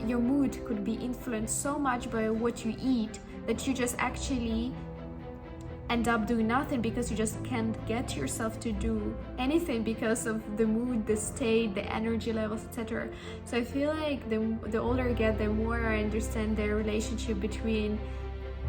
your mood could be influenced so much by what you eat that you just actually end up doing nothing because you just can't get yourself to do anything because of the mood, the state, the energy levels, etc. So I feel like the older I get, the more I understand the relationship between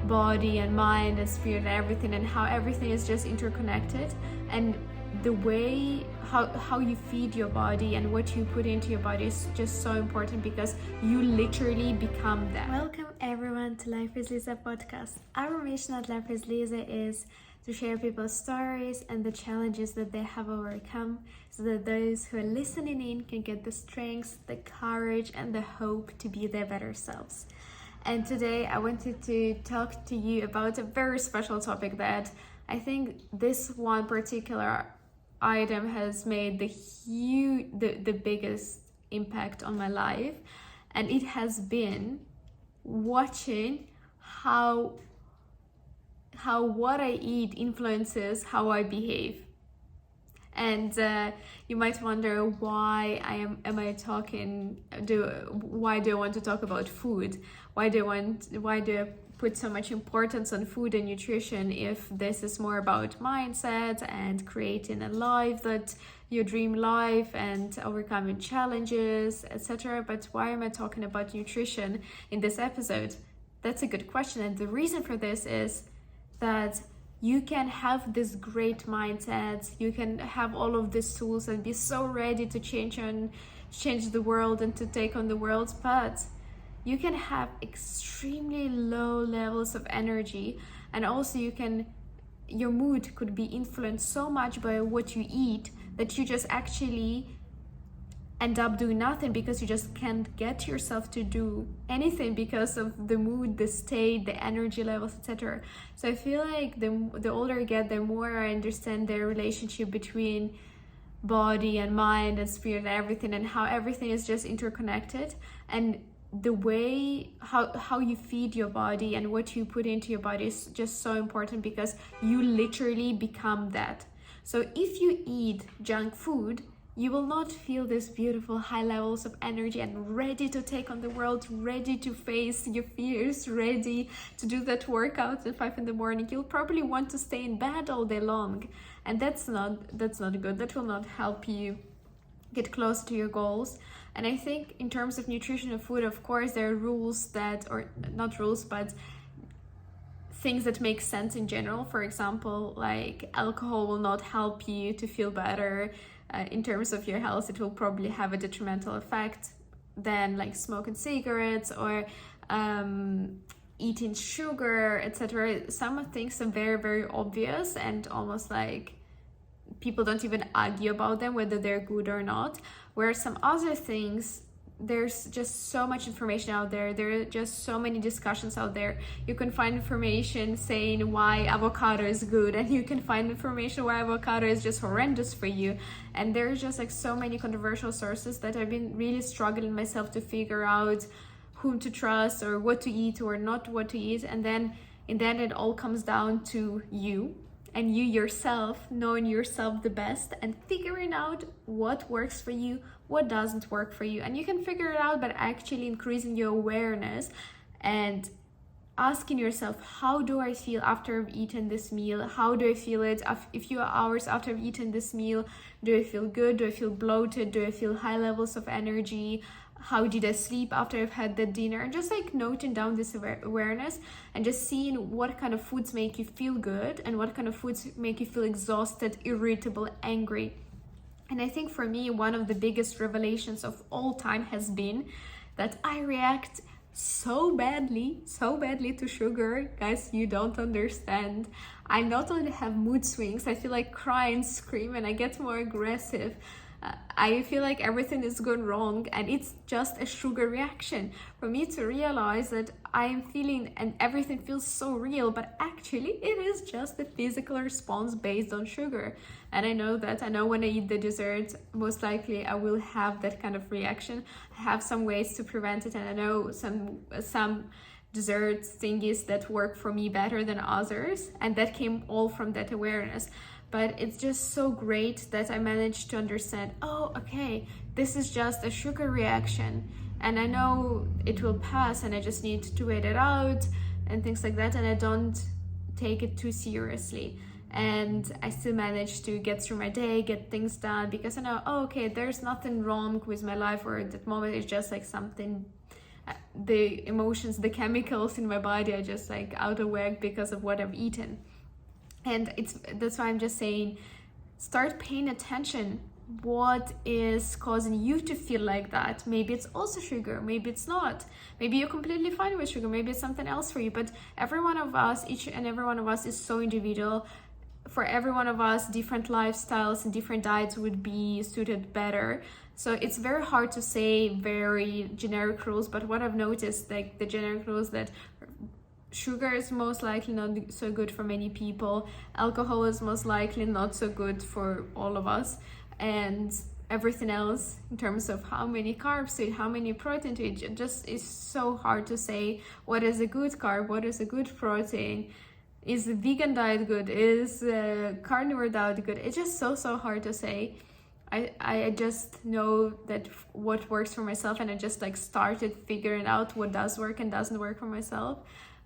body and mind and spirit and everything, and how everything is just interconnected, and the way how you feed your body and what you put into your body is just so important, because you literally become that. Welcome everyone to Life with Liza podcast. Our mission at Life with Liza is to share people's stories and the challenges that they have overcome, so that those who are listening in can get the strength, the courage, and the hope to be their better selves. And today I wanted to talk to you about a very special topic that I think this one particular item has made the biggest impact on my life, and it has been watching how what I eat influences how I behave. And you might wonder why why do I want to talk about food? Why do I put so much importance on food and nutrition if this is more about mindset and creating a life that your dream life and overcoming challenges, etc. But why am I talking about nutrition in this episode? That's a good question, and the reason for this is that you can have this great mindset, you can have all of these tools and be so ready to change the world and to take on the world, but you can have extremely low levels of energy, and also your mood could be influenced so much by what you eat that you just actually end up doing nothing because you just can't get yourself to do anything because of the mood, the state, the energy levels, etc. So I feel like the older I get, the more I understand the relationship between body and mind and spirit and everything, and how everything is just interconnected, and the way how you feed your body and what you put into your body is just so important, because you literally become that. So if you eat junk food, you will not feel this beautiful high levels of energy and ready to take on the world, ready to face your fears, ready to do that workout at 5 a.m. You'll probably want to stay in bed all day long, and that's not good. That will not help you get close to your goals. And I think in terms of nutrition and food, of course, there are rules or not rules, but things that make sense in general. For example, like alcohol will not help you to feel better. In terms of your health, it will probably have a detrimental effect than like smoking cigarettes or eating sugar, etc. Some things are very, very obvious and almost like people don't even argue about them, whether they're good or not. Where some other things, there's just so much information out there. There are just so many discussions out there. You can find information saying why avocado is good, and you can find information why avocado is just horrendous for you. And there's just like so many controversial sources that I've been really struggling myself to figure out whom to trust or what to eat or not what to eat. And then in the end, it all comes down to you. And you yourself, knowing yourself the best and figuring out what works for you, what doesn't work for you. And you can figure it out by actually increasing your awareness and asking yourself, how do I feel after I've eaten this meal? How do I feel it a few hours after I've eaten this meal? Do I feel good? Do I feel bloated? Do I feel high levels of energy? How did I sleep after I've had that dinner? And just like noting down this awareness and just seeing what kind of foods make you feel good and what kind of foods make you feel exhausted, irritable, angry. And I think for me, one of the biggest revelations of all time has been that I react so badly to sugar. Guys, you don't understand. I not only have mood swings, I feel like cry and scream, and I get more aggressive. I feel like everything is going wrong, and it's just a sugar reaction. For me to realize that I am feeling and everything feels so real, but actually it is just a physical response based on sugar. And I know when I eat the dessert, most likely I will have that kind of reaction. I have some ways to prevent it, and I know some dessert thingies that work for me better than others, and that came all from that awareness. But it's just so great that I managed to understand, oh, okay, this is just a sugar reaction. and I know it will pass, and I just need to wait it out and things like that, and I don't take it too seriously, and I still manage to get through my day, get things done, because I know, oh, okay, there's nothing wrong with my life, or at that moment it's just like something, the emotions, the chemicals in my body are just like out of whack because of what I've eaten. And that's why I'm just saying, start paying attention. What is causing you to feel like that? Maybe it's also sugar, maybe it's not. Maybe you're completely fine with sugar, maybe it's something else for you. But every one of us, each and every one of us is so individual. For every one of us, different lifestyles and different diets would be suited better. So it's very hard to say very generic rules, but what I've noticed, like the generic rules, that sugar is most likely not so good for many people, alcohol is most likely not so good for all of us, and everything else in terms of how many carbs to eat, how many protein to eat, it just is so hard to say what is a good carb, what is a good protein. Is the vegan diet good? Is carnivore diet good? It's just so hard to say. I just know that what works for myself, and I just like started figuring out what does work and doesn't work for myself.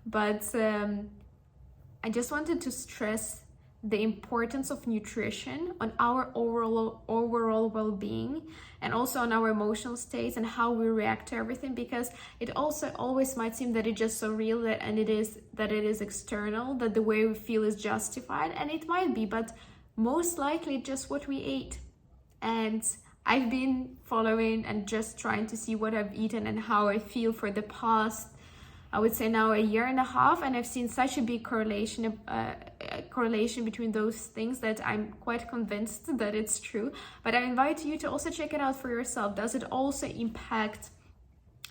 But I just wanted to stress the importance of nutrition on our overall well-being, and also on our emotional states and how we react to everything, because it also always might seem that it's just so real that, and it is external, that the way we feel is justified, and it might be, but most likely just what we ate. And I've been following and just trying to see what I've eaten and how I feel for the past, I would say now, a year and a half, and I've seen such a big correlation between those things that I'm quite convinced that it's true. But I invite you to also check it out for yourself. Does it also impact?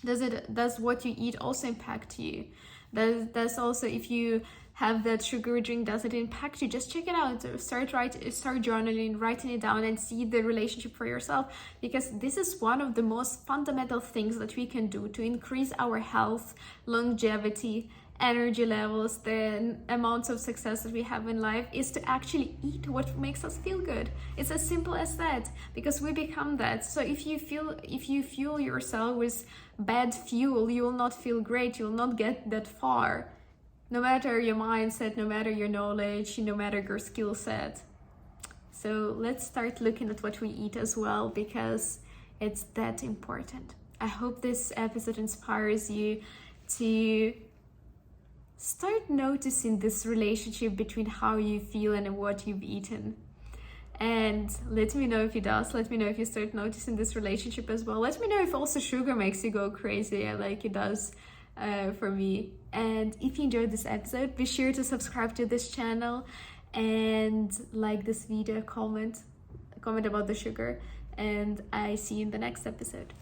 Does what you eat also impact you? Does also, if you have that sugary drink, does it impact you? Just check it out. Start journaling, writing it down, and see the relationship for yourself, because this is one of the most fundamental things that we can do to increase our health, longevity, energy levels, the amounts of success that we have in life, is to actually eat what makes us feel good. It's as simple as that, because we become that. So if you fuel yourself with bad fuel, you will not feel great, you will not get that far, no matter your mindset, no matter your knowledge, no matter your skill set. So let's start looking at what we eat as well, because it's that important. I hope this episode inspires you to start noticing this relationship between how you feel and what you've eaten. And let me know if it does. Let me know if you start noticing this relationship as well. Let me know if also sugar makes you go crazy like it does for me. And if you enjoyed this episode, be sure to subscribe to this channel and like this video, comment about the sugar, and I see you in the next episode.